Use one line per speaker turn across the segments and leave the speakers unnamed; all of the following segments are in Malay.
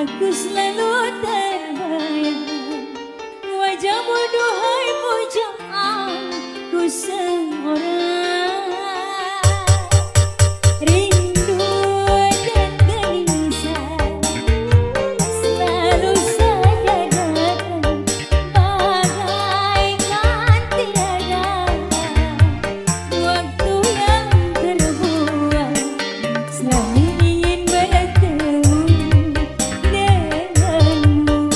Aku selalu terbayang wajahmu duhai pujaan ku seorang. Rindu dan gelisah selalu saja datang bagaikan tiada waktu yang terbuang. Selalu ingin bertemu denganmu.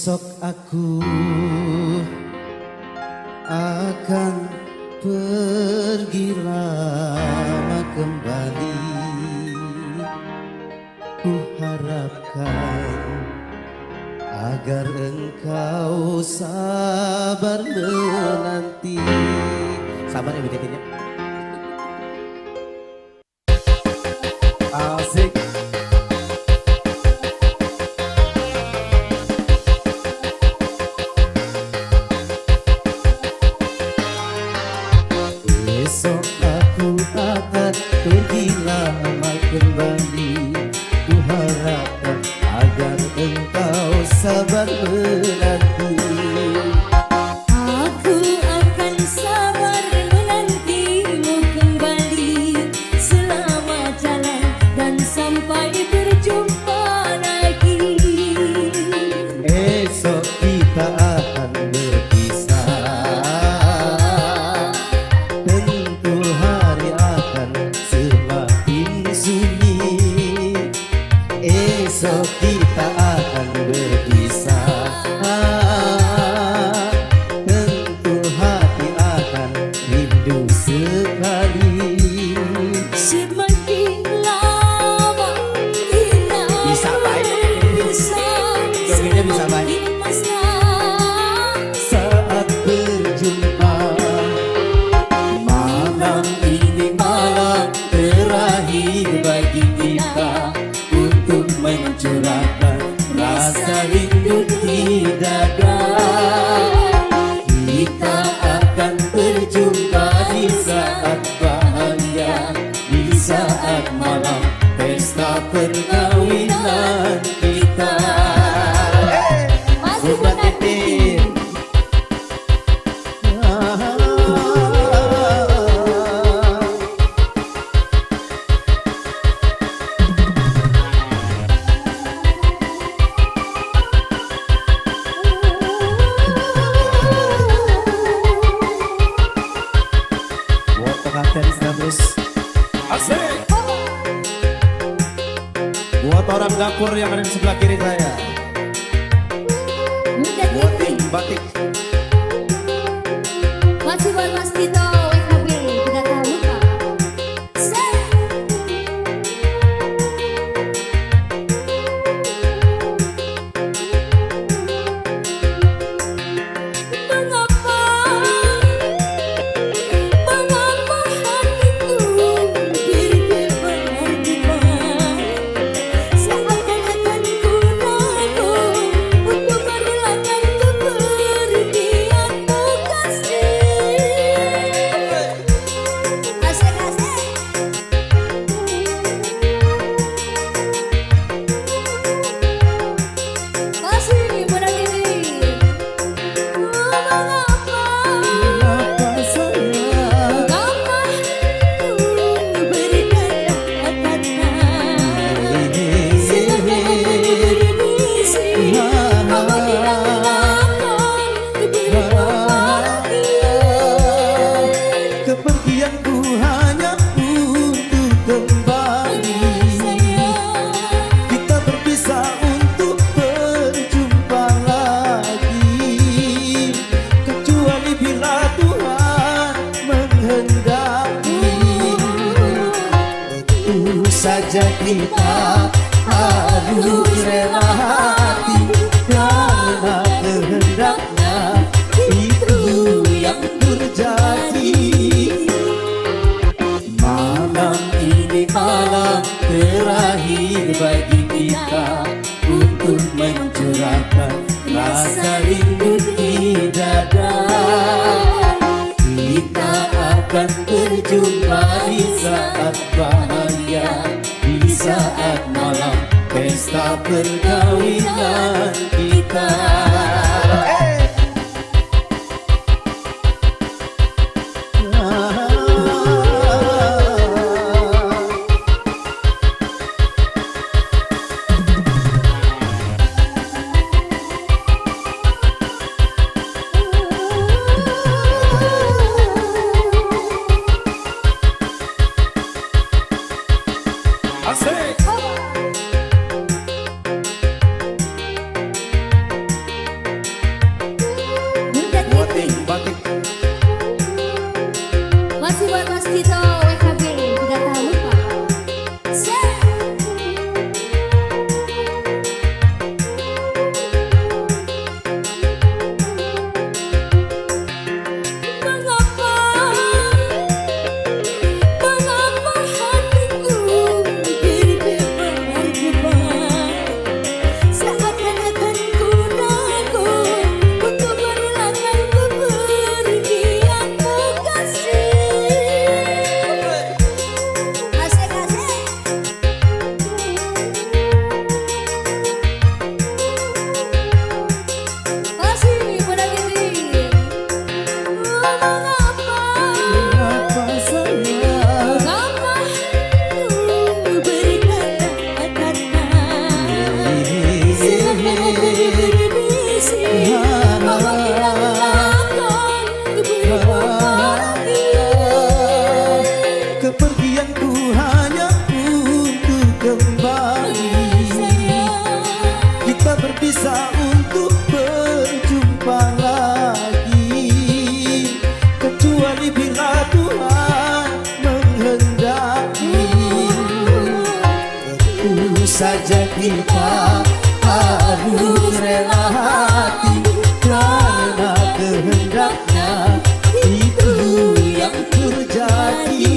Esok aku akan pergi lama kembali. Ku harapkan agar engkau sabar menanti. Sabar ya Bu Titin ya. Asik. Esok aku akan pergi lama kembali. Ku harapkan agar engkau sabar menanti.
Aku akan sabar menantimu kembali selama jalan dan sampai berjumpa lagi.
Esok kita akan berpisah. Tentu hari akan semakin sunyi. Esok kita akan berpisah. Tentu hati akan rindu sekali.
Semakin lama kita
Bisa baik. Jogetnya bisa baik.
semakin mesra.
Saat berjumpa, malam ini malam terakhir bagi kita untuk mencurahkan rasa rindu di dada. Kita akan berjumpa di saat bahagia, di saat malam pesta perkawinan kita.
Masih
Bukan
menanti.
Titin. Buat pengantin terus. Asik. Buat orang dapur yang ada di sebelah kiri saya.
Udah
Buat
Titin.
tim batik.
Masih buat Mas Tito WKB, tidak tahu lupa. Mengapa hatiku berdebar-debar seakan-akan ku ragu untuk merelakan kepergianmu kasih. Asik-asik. Masih menanti. Mengapa
Apa saya?
Mengapa hatiku berkata-kata seakan-akan berbisi bahwa kita akan bersama lagi.
Kepergianku hanya untuk kembali. Kita berpisah untuk berjumpa lagi. Kecuali bila Tuhan menghendaki. Tentu saja kita harus rela hati karena kehendaknya itu yang terjadi. Malam ini malam terakhir bagi kita untuk mencurahkan rasa rindu di dada. Kita akan berjumpa di saat bahagia, di saat malam pesta perkawinan kita. Kepergianku hanya untuk kembali. Kita berpisah untuk berjumpa lagi, kecuali bila Tuhan menghendaki. Tentu saja kita harus rela hati, karena kehendaknya itu yang terjadi.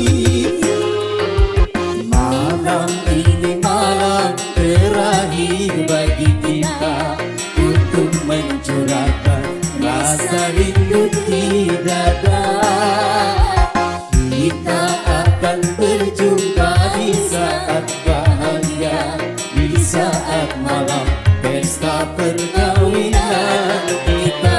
Malam ini malam terakhir bagi kita untuk mencurahkan rasa rindu di dada. Kita akan berjumpa di saat bahagia, di saat malam pesta perkawinan kita.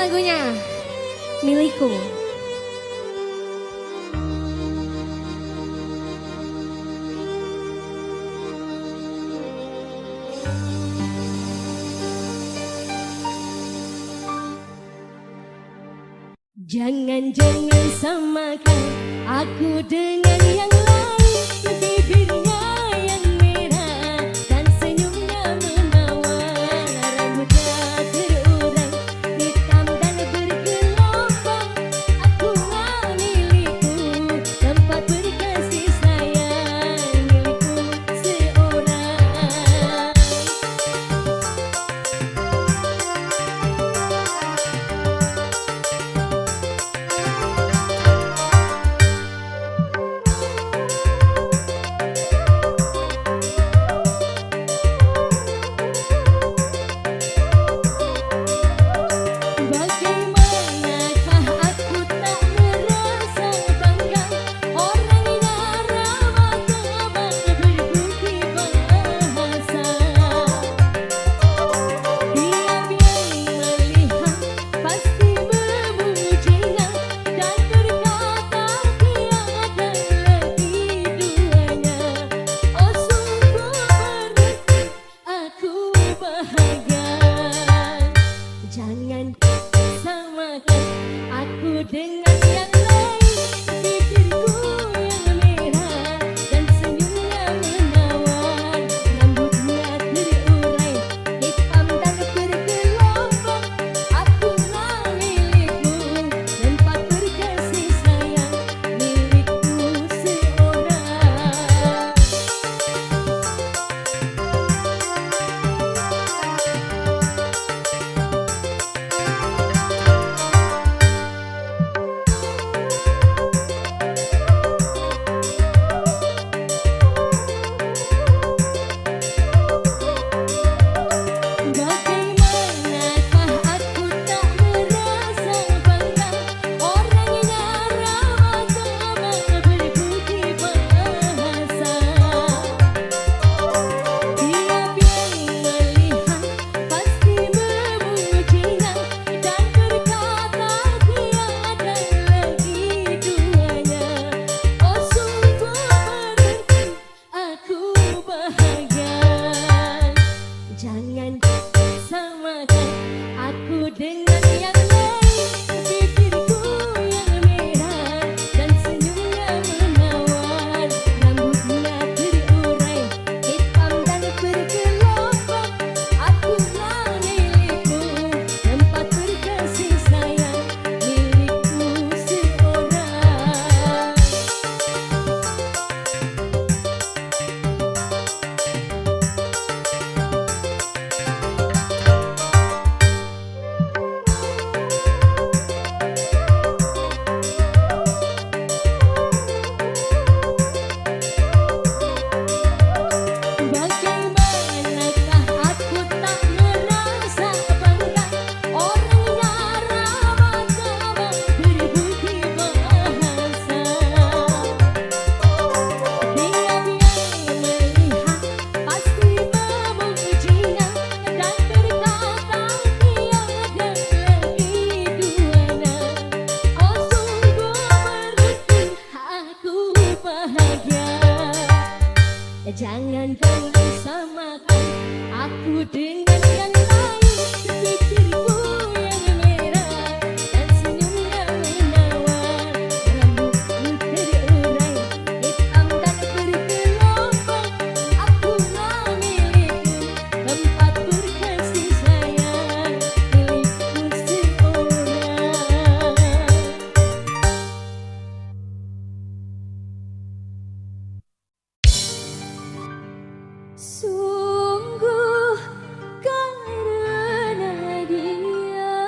lagunya Milikku. Jangan-jangan samakan aku dengan yang lain. Bibirnya yang merah dan senyumnya menawar. Rambutnya terurai hitam dan bergelombang. Aku milikku, tempat berkasih sayang milikku seorang. Bagaimanakah aku tak merasa bangga, orangnya ramah tamah berbudi bahasa. Diam yang melihat pasti memujinya dan berkata tiada lagi duanya. Oh sungguh berarti aku bahagia. Jangan samakan aku dengan yang lain. Bibirku yang merah dan senyumnya menawar. Rambutnya terurai hitam dan bergelombang. Akulah milikmu, tempat berkasih sayang milikku seorang. Bagaimanakah aku tak merasa bangga, orangnya ramah tamah berbudi bahasa. Tiap yang melihat pasti memujinya dan berkata tiada lagi duanya. Oh sungguh berarti aku bahagia. Jangan samakan aku dengan yang lain. Bibirku yang merah dan senyumnya menawar. Rambutnya terurai hitam dan bergelombang. Akulah milikmu, tempat berkasih sayang milikku seorang. Bagaimanakah aku tak merasa bangga, orangnya ramah tamah berbudi bahasa. Diam yang melihat pasti memujinya dan berkata tiada lagi duanya. Oh sungguh berarti aku bahagia. Jangan pernah samakan aku dengan yang lain. Bibirku yang merah dan senyumnya menawar. Rambutku terurai hitam dan bergelombang. Akulah milikmu, tempat berkasih sayang milikku seorang. Sungguh karena dia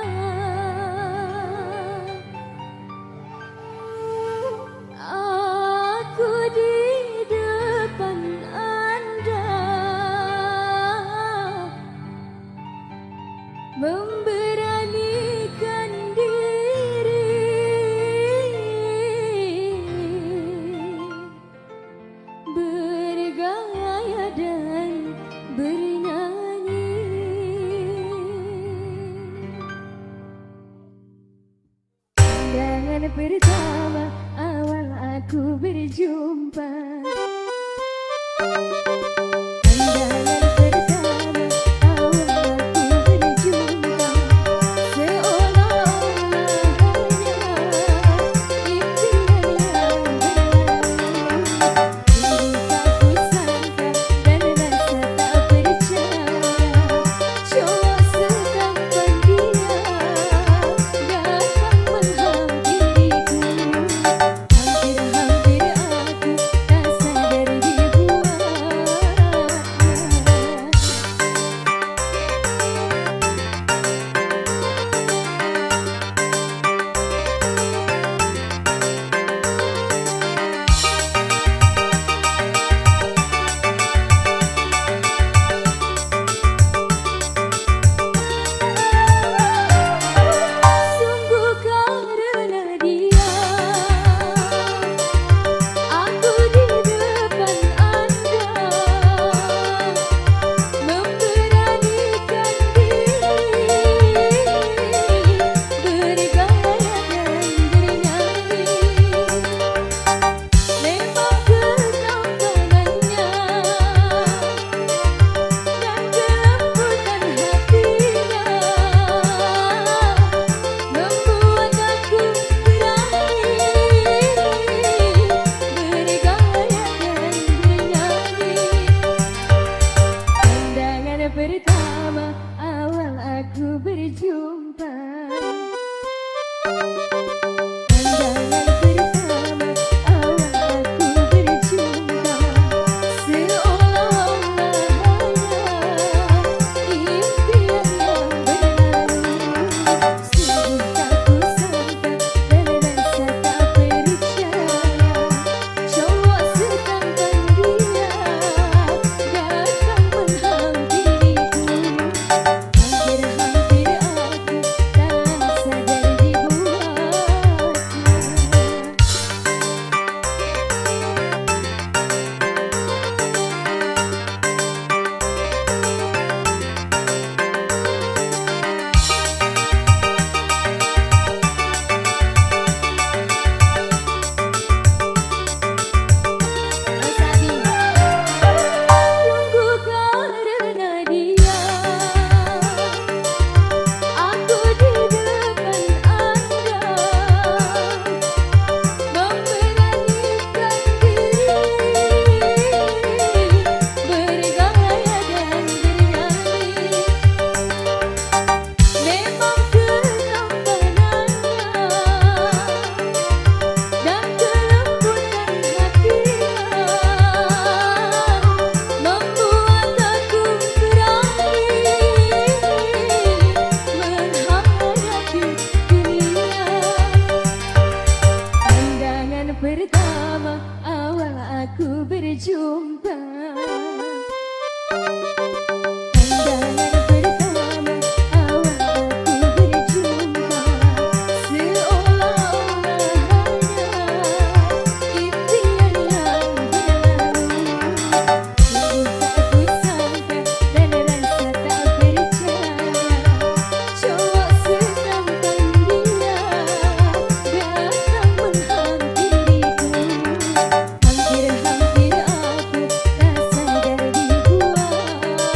aku di depan Anda memberanikan diri bergaya dan bernyanyi. pertama awal aku berjumpa. Pandangan pertama awal aku berjumpa, seolah-olah hanya impian yang berlalu. Dulu tak kusangka dan rasa tak percaya, cowok setampan dia datang menghampiriku. Hampir-hampir aku tak sadar dibuatnya. Sungguh karena dia, aku di depan Anda memberanikan diri, bergaya dan bernyanyi. Memang ketampanannya dan kelembutan hatinya membuat aku berani bergaya dan bernyanyi. Pandangan pertama awal aku berjumpa. Pandangan pertama awal aku berjumpa, seolah-olah hanya impian yang berlalu. Sungguh tak kusangka dan rasa tak percaya, cowok setampan dia datang menghampiriku. Hampir-hampir aku tak sadar dibuatnya. Sungguh karena dia, aku di depan Anda memberanikan diri, bergaya dan bernyanyi. Memang ketampanannya dan kelembutan hatinya membuat aku berani menghadapi dunia. Pandangan pertama awal aku berjumpa. Pandangan pertama awal aku berjumpa, seolah-olah hanya impian yang berlalu. Sungguh tak kusangka dan rasa tak percaya, cowok setampan dia datang menghampiriku. Hampir-hampir aku tak sadar dibuatnya.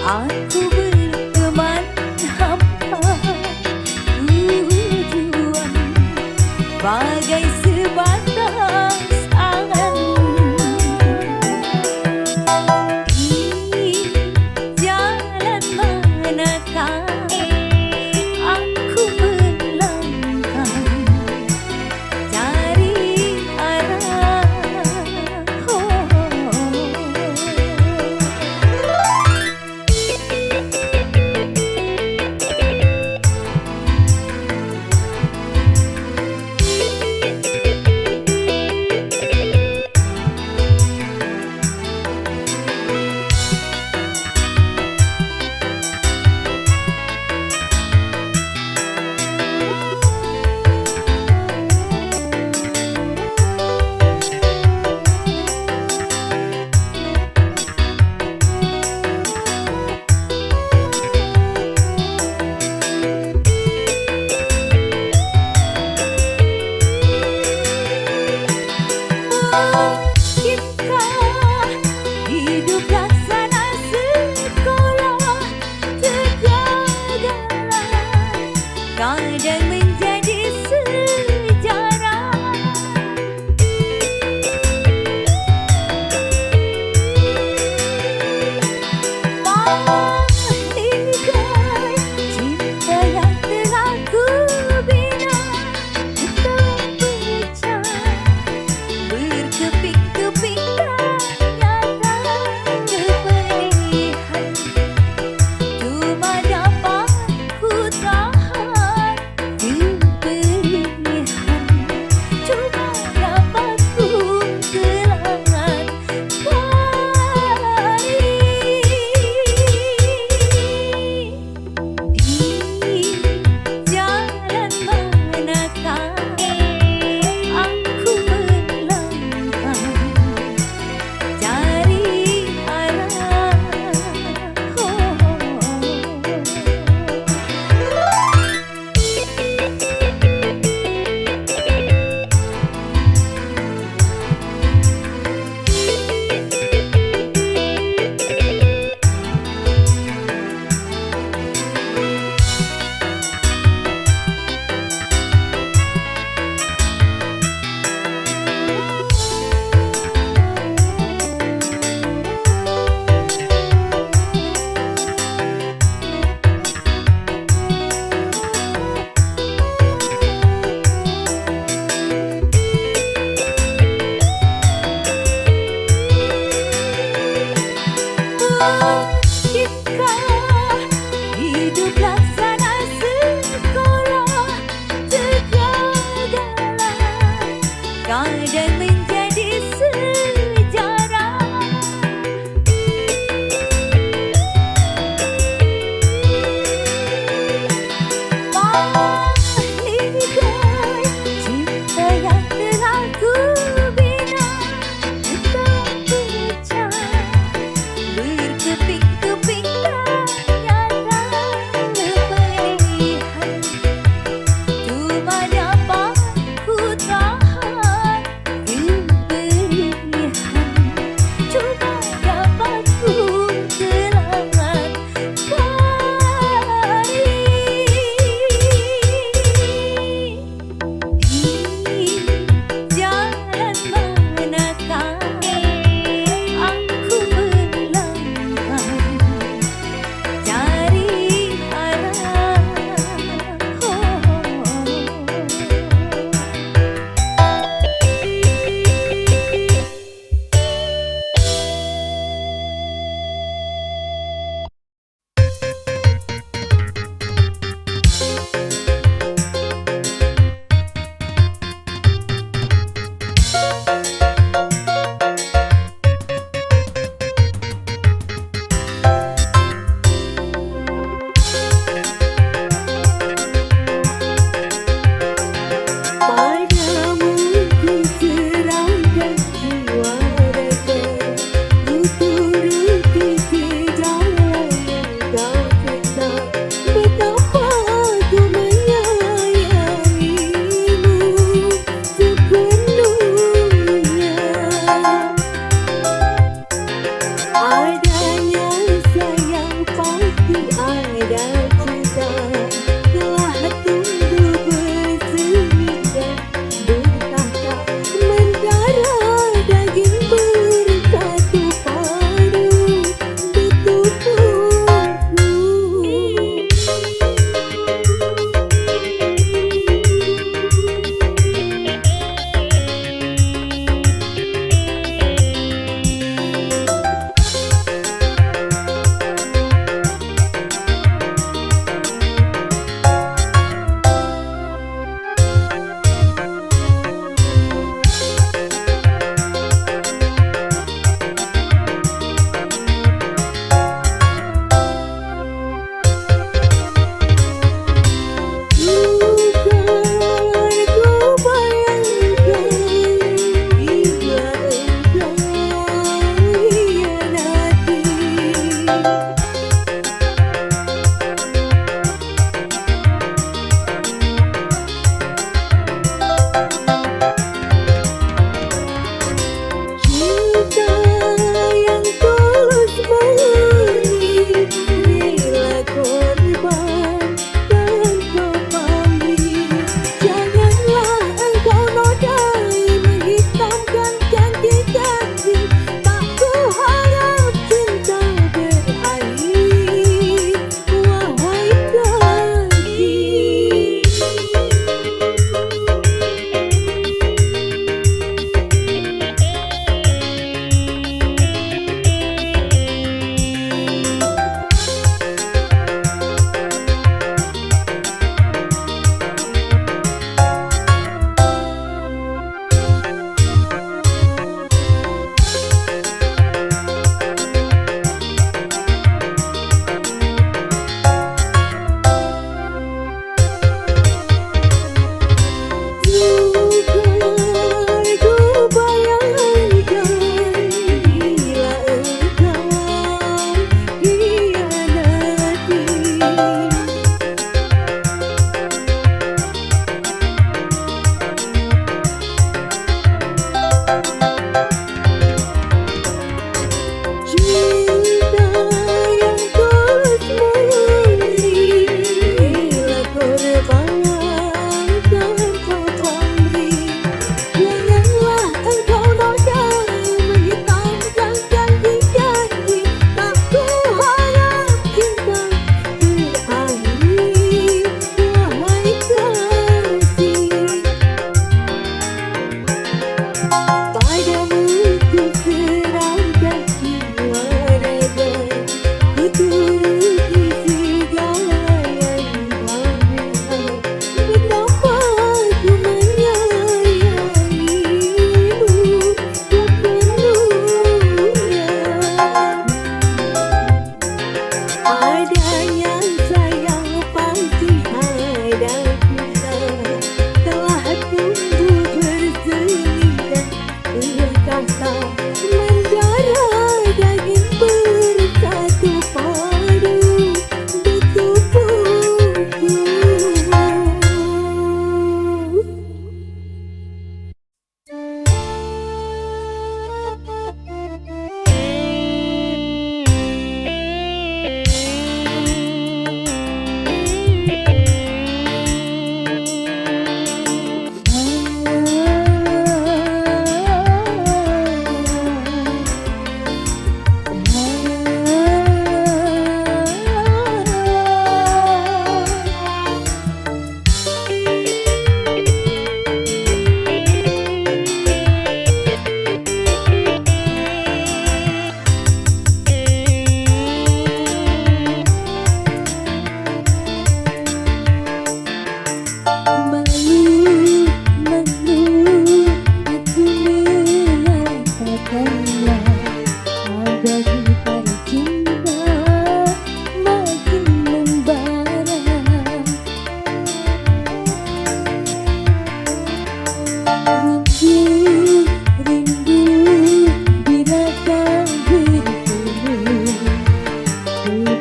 Aku berteman hampa tujuan bagai sebatas angan di jalan manakah aku melangkah cari arah. Oh.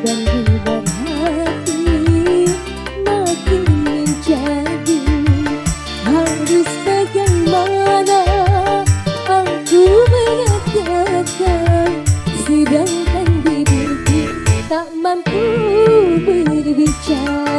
dan berhati makin menjadi. Harus bagaimana aku mengatakan, sedangkan diriku tak mampu berbicara.